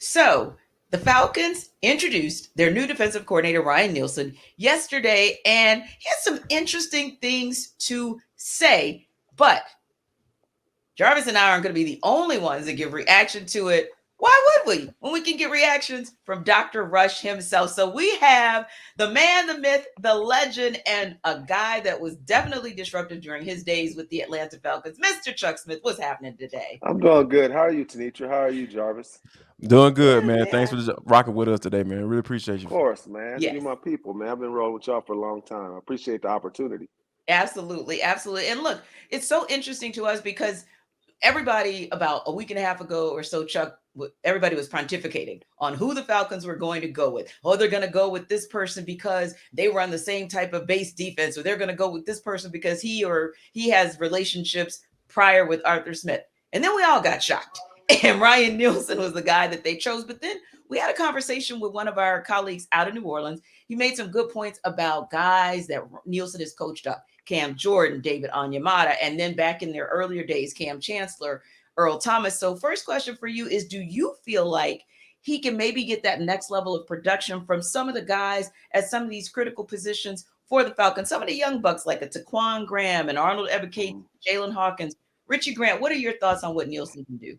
So the Falcons introduced their new defensive coordinator, Ryan Nielsen, yesterday, and he has some interesting things to say. But Jarvis and I aren't going to be the only ones that give reaction to it. Why would we when we can get reactions from Dr. Rush himself? So we have the man, the myth, the legend, and a guy that was definitely disruptive during his days with the Atlanta Falcons, Mr. Chuck Smith. What's happening today? I'm doing good. How are you, Tenitra? How are you, Jarvis? Doing good, Good, man. Thanks man. for rocking with us today, man. Really appreciate Of you. course, man. You Yes. my people, man. I've been rolling with y'all for a long time. I appreciate the opportunity. Absolutely, absolutely. And look, it's so interesting to us because everybody about a week and a half ago or so, Chuck, everybody was pontificating on who the Falcons were going to go with. Oh, they're going to go with this person because they run the same type of base defense, or they're going to go with this person because he has relationships prior with Arthur Smith. And then we all got shocked. And Ryan Nielsen was the guy that they chose. But then we had a conversation with one of our colleagues out of New Orleans. He made some good points about guys that Nielsen has coached up. Cam Jordan, David Onyemata, and then back in their earlier days, Cam Chancellor, Earl Thomas. So first question for you is, do you feel like he can maybe get that next level of production from some of the guys at some of these critical positions for the Falcons? Some of the young bucks like a Taquan Graham and Arnold Ebiketie, Jalen Hawkins, Richie Grant. What are your thoughts on what Nielsen can do?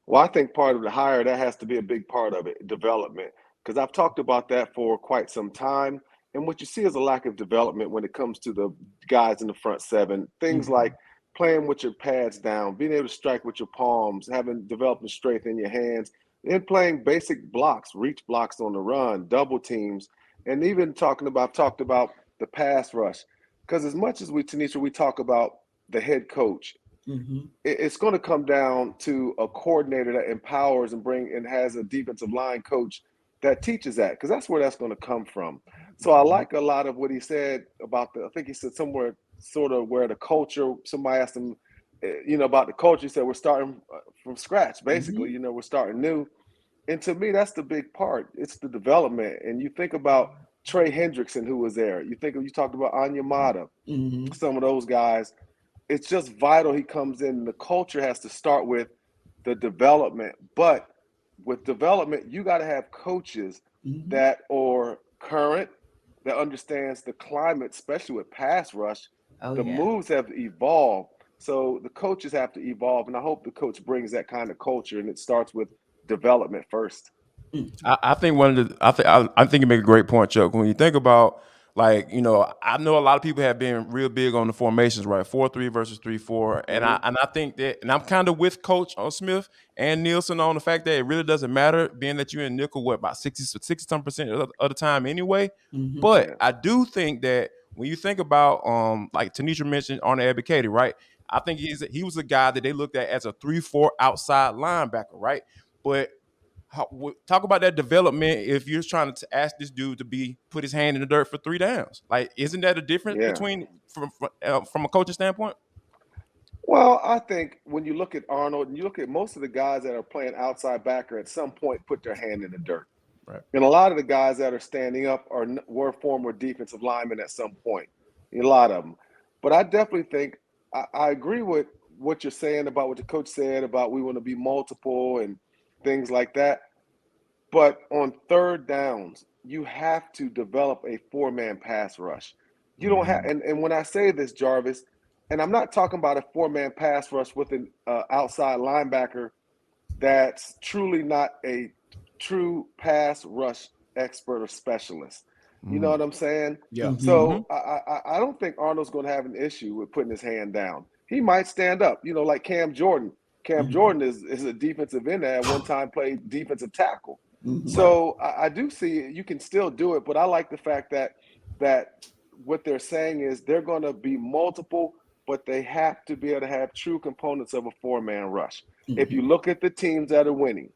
Well, I think part of the hire, that has to be a big part of it, development. Because I've talked about that for quite some time. And what you see is a lack of development when it comes to the guys in the front seven. Things like playing with your pads down, being able to strike with your palms, having developing strength in your hands, and playing basic blocks, reach blocks on the run, double teams, and even talked about the pass rush. Because as much as Tanisha, we talk about the head coach, it's going to come down to a coordinator that empowers and has a defensive line coach that teaches that, because that's where that's going to come from. So I like a lot of what he said about I think he said somewhere sort of where the culture, somebody asked him, about the culture. He said, we're starting from scratch, basically, we're starting new. And to me, that's the big part. It's the development. And you think about Trey Hendrickson, who was there. You talked about Onyemata, some of those guys. It's just vital he comes in. The culture has to start with the development. But with development, you got to have coaches that are current, that understands the climate, especially with pass rush. The moves have evolved. So the coaches have to evolve. And I hope the coach brings that kind of culture, and it starts with development first. I think I think you make a great point, Chuck. When you think about I know a lot of people have been real big on the formations, right? 4-3 versus 3-4, and I think that, and I'm kind of with Coach Smith and Nielsen on the fact that it really doesn't matter, being that you're in nickel about 60% of the time anyway. But I do think that when you think about like Tenitra mentioned Arnold Ebiketie, right? I think he was a guy that they looked at as a 3-4 outside linebacker, right? But talk about that development if you're trying to ask this dude to put his hand in the dirt for 3 downs. Like, isn't that a difference Yeah. between from a coaching standpoint? Well, I think when you look at Arnold and you look at most of the guys that are playing outside backer, at some point put their hand in the dirt. Right. And a lot of the guys that are standing up were former defensive linemen at some point. A lot of them. But I definitely think I agree with what you're saying about what the coach said about we want to be multiple and things like that. But on third downs, you have to develop a four-man pass rush. You don't have, and when I say this, Jarvis, and I'm not talking about a four-man pass rush with an outside linebacker that's truly not a true pass rush expert or specialist. You know what I'm saying? Yeah. So I don't think Arnold's going to have an issue with putting his hand down. He might stand up, like Cam Jordan. Cam Jordan is a defensive end that at one time played defensive tackle. So I do see you can still do it, but I like the fact that what they're saying is they're going to be multiple, but they have to be able to have true components of a four-man rush. If you look at the teams that are winning,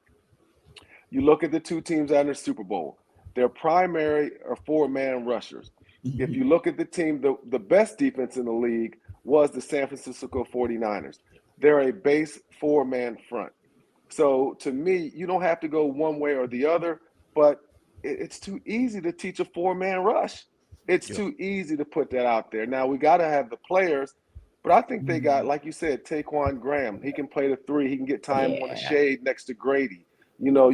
you look at the two teams that are in the Super Bowl, their primary are four-man rushers. If you look at the team, the best defense in the league was the San Francisco 49ers. They're a base four-man front. So to me, you don't have to go one way or the other, but it's too easy to teach a four-man rush. It's too easy to put that out there. Now, we got to have the players, but I think they got, like you said, Taquan Graham. He can play the three. He can get time on the shade next to Grady.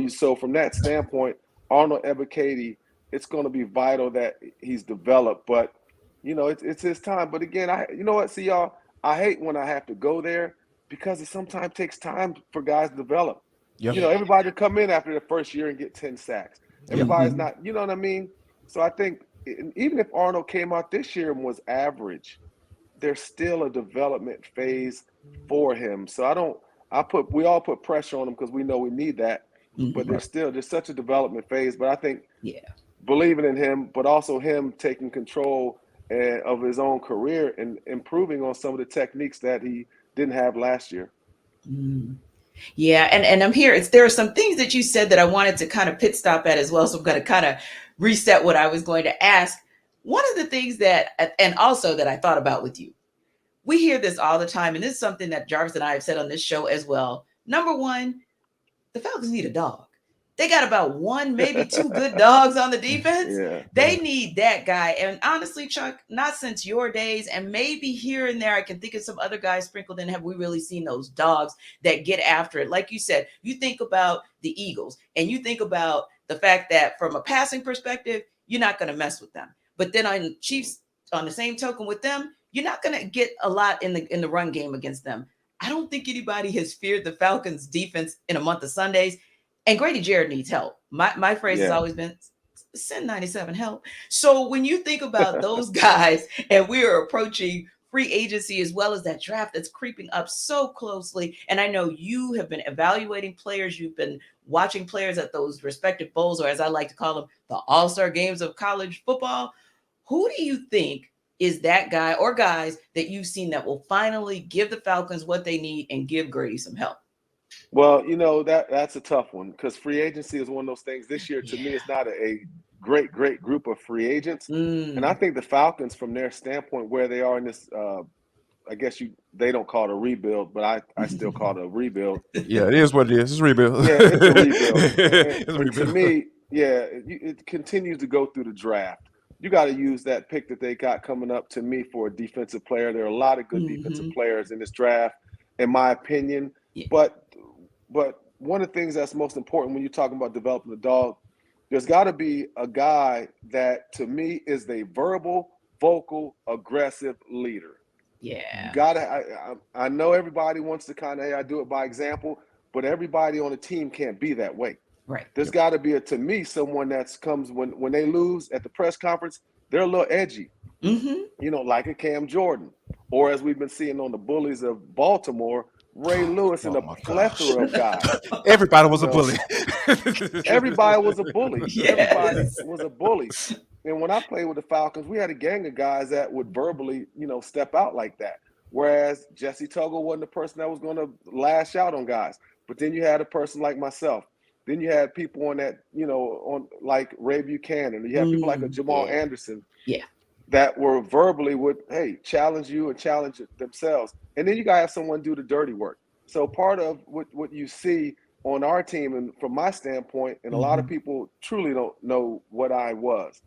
So from that standpoint, Arnold Ebiketie, it's going to be vital that he's developed. But it's his time. But again, see y'all, I hate when I have to go there because it sometimes takes time for guys to develop. Yeah. Everybody to come in after the first year and get 10 sacks. Yeah. Everybody's not, you know what I mean? So I think even if Arnold came out this year and was average, there's still a development phase for him. So we all put pressure on him because we know we need that. But there's such a development phase. But I think believing in him, but also him taking control of his own career and improving on some of the techniques that he didn't have last year. Yeah, and I'm here. There are some things that you said that I wanted to kind of pit stop at as well. So I'm going to kind of reset what I was going to ask. One of the things and also that I thought about with you, we hear this all the time, and this is something that Jarvis and I have said on this show as well. Number one, the Falcons need a dog. They got about one, maybe two good dogs on the defense. Yeah. They need that guy. And honestly, Chuck, not since your days, and maybe here and there, I can think of some other guys sprinkled in. Have we really seen those dogs that get after it? Like you said, you think about the Eagles, and you think about the fact that from a passing perspective, you're not going to mess with them. But then on Chiefs, on the same token with them, you're not going to get a lot in the run game against them. I don't think anybody has feared the Falcons defense in a month of Sundays. And Grady Jarrett needs help. My phrase has always been, send 97 help. So when you think about those guys, and we are approaching free agency as well as that draft that's creeping up so closely, and I know you have been evaluating players, you've been watching players at those respective bowls, or as I like to call them, the all-star games of college football. Who do you think is that guy or guys that you've seen that will finally give the Falcons what they need and give Grady some help? Well, that's a tough one because free agency is one of those things. This year, to me, it's not a great group of free agents. And I think the Falcons, from their standpoint, where they are in this, I guess they don't call it a rebuild, but I still call it a rebuild. Yeah, it is what it is. It's a rebuild. Yeah, it's a rebuild. It's a rebuild. To me, it continues to go through the draft. You got to use that pick that they got coming up, to me, for a defensive player. There are a lot of good defensive players in this draft, in my opinion. Yeah. But one of the things that's most important when you're talking about developing a dog, there's got to be a guy that, to me, is a vocal, aggressive leader. Yeah. You gotta. I know everybody wants to kind of, hey, I do it by example, but everybody on the team can't be that way. Right. There's got to be, to me, someone that comes when they lose at the press conference, they're a little edgy. Like a Cam Jordan, or as we've been seeing on the Bullies of Baltimore, Ray Lewis, and a plethora of guys. Everybody was a bully. Everybody was a bully. Yes. Everybody was a bully. And when I played with the Falcons, we had a gang of guys that would verbally, step out like that. Whereas Jesse Tuggle wasn't the person that was going to lash out on guys. But then you had a person like myself. Then you had people on that, on like Ray Buchanan. You had people like a Jamal Anderson. Yeah. That were verbally challenge you and challenge themselves. And then you got to have someone do the dirty work. So part of what you see on our team, and from my standpoint, and a lot of people truly don't know what I was.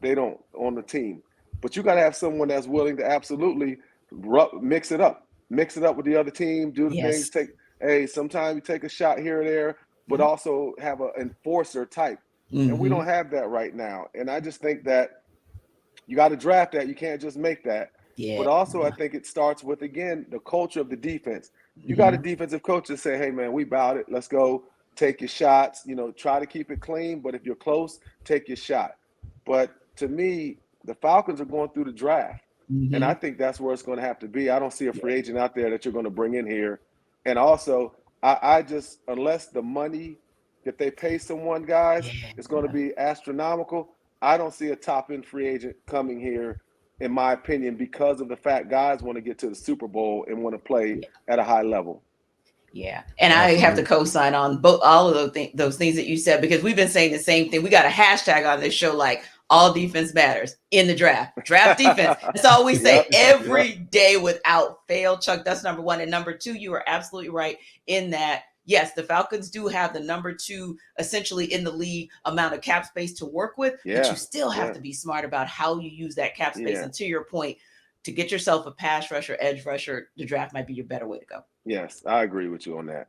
They don't on the team. But you got to have someone that's willing to absolutely mix it up with the other team, do the things, sometimes you take a shot here or there, but also have an enforcer type. And we don't have that right now. And I just think that you got to draft that. You can't just make that. Yeah. But also, I think it starts with, again, the culture of the defense. You got a defensive coach that say, hey, man, we bout it. Let's go take your shots. Try to keep it clean. But if you're close, take your shot. But to me, the Falcons are going through the draft. And I think that's where it's going to have to be. I don't see a free agent out there that you're going to bring in here. And also, I just, unless the money that they pay someone, guys, is going to be astronomical, I don't see a top-end free agent coming here, in my opinion, because of the fact guys want to get to the Super Bowl and want to play at a high level. Yeah. And I have to co-sign on all of those things that you said, because we've been saying the same thing. We got a hashtag on this show, like all defense matters in the draft. Draft defense. That's all we say every day without fail. Chuck, that's number one. And number two, you are absolutely right in that. Yes, the Falcons do have the number two, essentially in the league, amount of cap space to work with, but you still have to be smart about how you use that cap space. And to your point, to get yourself a pass rusher, edge rusher, the draft might be your better way to go. Yes, I agree with you on that.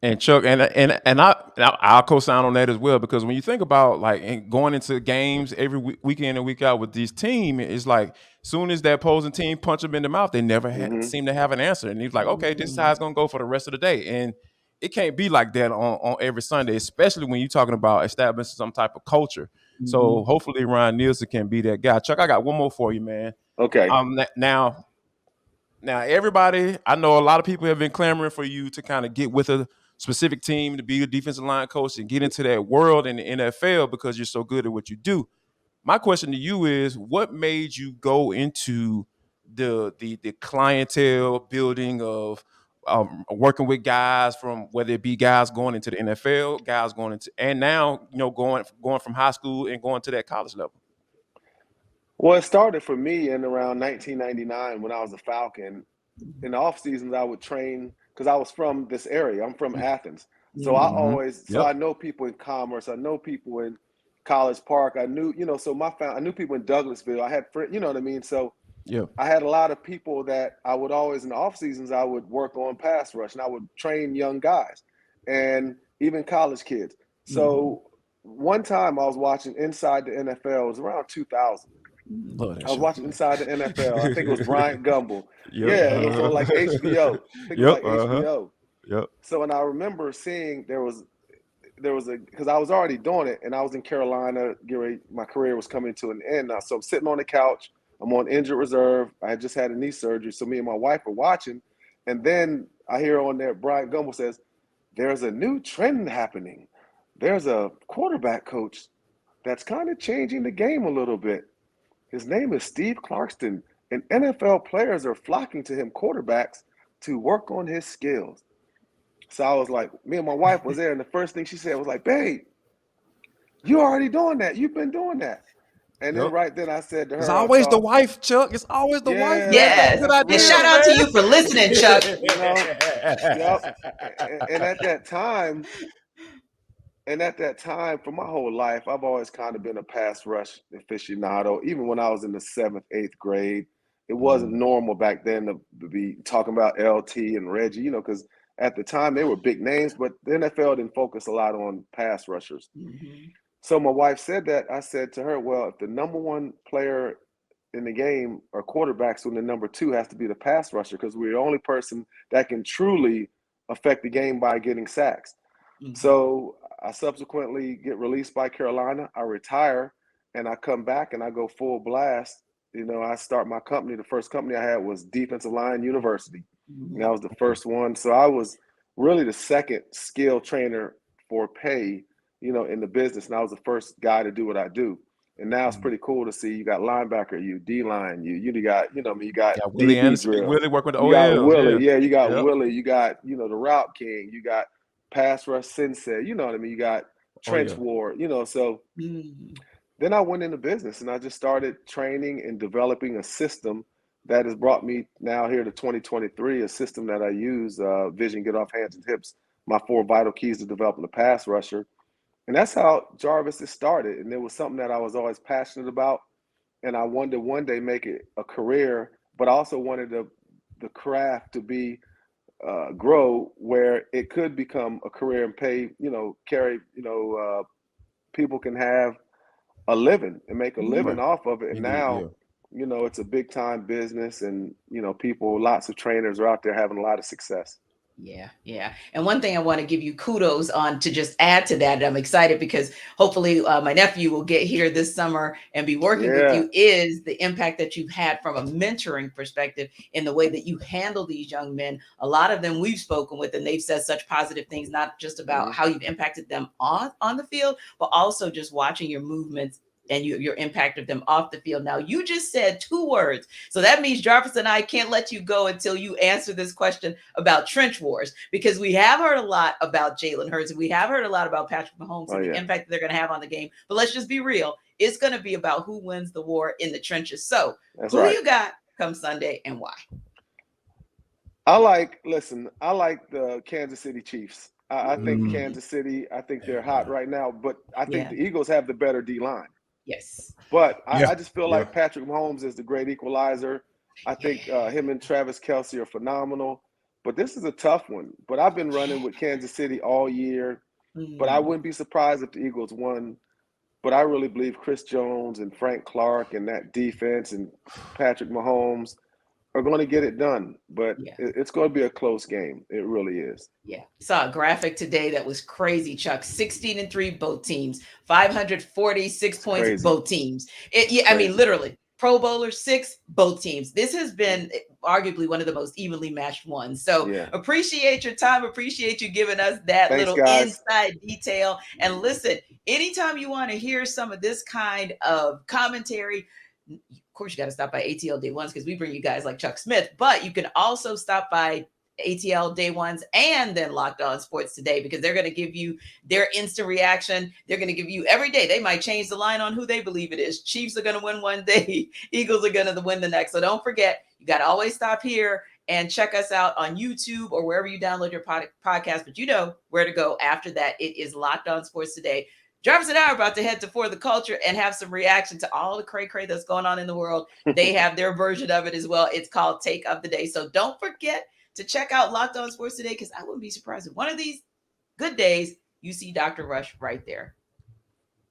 And Chuck, I'll co-sign on that as well, because when you think about like going into games every weekend and week out with these team, it's like soon as that opposing team punch them in the mouth, they never seem to have an answer, and he's like, okay, this is how it's gonna go for the rest of the day, and it can't be like that on every Sunday, especially when you're talking about establishing some type of culture. So hopefully Ryan Nielsen can be that guy. Chuck, I got one more for you, man. Okay. Now, everybody, I know a lot of people have been clamoring for you to kind of get with a specific team to be a defensive line coach and get into that world in the NFL because you're so good at what you do. My question to you is, what made you go into the clientele building of working with guys, from whether it be guys going into the NFL, guys going into, and now going from high school and going to that college level? Well, it started for me in around 1999 when I was a Falcon. In the off seasons, I would train because I was from this area. I'm from Athens, so I know people in Commerce. I know people in College Park. I knew, I knew people in Douglasville. I had friends, you know what I mean. So I had a lot of people that I would always, in the off seasons, I would work on pass rush, and I would train young guys and even college kids. So one time I was watching Inside the NFL. It was around 2000. I was watching Inside the NFL. I think it was Bryant Gumbel. Yeah, and it was on like HBO. I think it was like HBO. So, and I remember seeing there was because I was already doing it, and I was in Carolina. My career was coming to an end now. So I'm sitting on the couch. I'm on injured reserve. I had just had a knee surgery. So me and my wife are watching, and then I hear on there Bryant Gumbel says, "There's a new trend happening. There's a quarterback coach that's kind of changing the game a little bit. His name is Steve Clarkston, and NFL players are flocking to him, quarterbacks, to work on his skills." So I was like, me and my wife was there, and the first thing she said was like, "Babe, you already doing that. You've been doing that." And then right then I said to her, it's always the wife, Chuck. It's always the wife. Man. Yes. Good idea, and shout out to you for listening, Chuck. And at that time, for my whole life, I've always kind of been a pass rush aficionado. Even when I was in the 7th, 8th grade, it wasn't normal back then to be talking about LT and Reggie, because at the time they were big names, but the NFL didn't focus a lot on pass rushers. So my wife said that. I said to her, well, if the number one player in the game or quarterbacks, when the number two has to be the pass rusher, because we're the only person that can truly affect the game by getting sacks. So I subsequently get released by Carolina. I retire, and I come back and I go full blast. I start my company. The first company I had was Defensive Line University. And that was the first one. So I was really the second skill trainer for pay, in the business. And I was the first guy to do what I do. And now it's pretty cool to see you got linebacker, you D-line, you got, you got Willie DB drill. Willie work with the You got Willie, you got Yep. Willie, you got, the route king, you got pass rush sensei, you know what I mean? You got trench war, so then I went into business and I just started training and developing a system that has brought me now here to 2023, a system that I use, vision, get off hands and hips, my 4 vital keys to developing a pass rusher. And that's how Jarvis has started. And it was something that I was always passionate about. And I wanted to one day make it a career, but I also wanted the craft to be grow where it could become a career and pay, carry, people can have a living and make a living off of it. And now, it's a big time business, and, people, lots of trainers are out there having a lot of success. Yeah. And one thing I want to give you kudos on, to just add to that, I'm excited because hopefully my nephew will get here this summer and be working with you, is the impact that you've had from a mentoring perspective in the way that you handle these young men. A lot of them we've spoken with, and they've said such positive things, not just about how you've impacted them on the field, but also just watching your movements and your impact of them off the field. Now, you just said 2 words. So that means Jarvis and I can't let you go until you answer this question about trench wars, because we have heard a lot about Jalen Hurts, and we have heard a lot about Patrick Mahomes and the impact that they're going to have on the game. But let's just be real. It's going to be about who wins the war in the trenches. So who you got come Sunday and why? I like the Kansas City Chiefs. I think Kansas City, I think they're hot right now, but I think the Eagles have the better D-line. Yes. But I just feel like Patrick Mahomes is the great equalizer. I think him and Travis Kelce are phenomenal. but this is a tough one. But I've been running with Kansas City all year. But I wouldn't be surprised if the Eagles won. But I really believe Chris Jones and Frank Clark and that defense and Patrick Mahomes are going to get it done. But Yeah. it's going to be a close game. It really is. Yeah. Saw a graphic today that was crazy, Chuck. 16-3 both teams, 546 points Crazy. both teams. I mean, literally, Pro Bowler 6, both teams. This has been arguably one of the most evenly matched ones. So appreciate your time. Appreciate you giving us that little inside detail. And listen, anytime you want to hear some of this kind of commentary, of course, you got to stop by ATL Day Ones because we bring you guys like Chuck Smith, but you can also stop by ATL Day Ones and then Locked On Sports Today, because they're going to give you their instant reaction. They're going to give you every day. They might change the line on who they believe it is. Chiefs are going to win one day. Eagles are going to win the next. So don't forget, you got to always stop here and check us out on YouTube or wherever you download your podcast. But you know where to go after that. It is Locked On Sports Today. Jarvis and I are about to head to For the Culture and have some reaction to all the cray-cray that's going on in the world. They have their version of it as well. It's called Take of the Day. So don't forget to check out Locked On Sports Today, because I wouldn't be surprised if one of these good days you see Dr. Rush right there.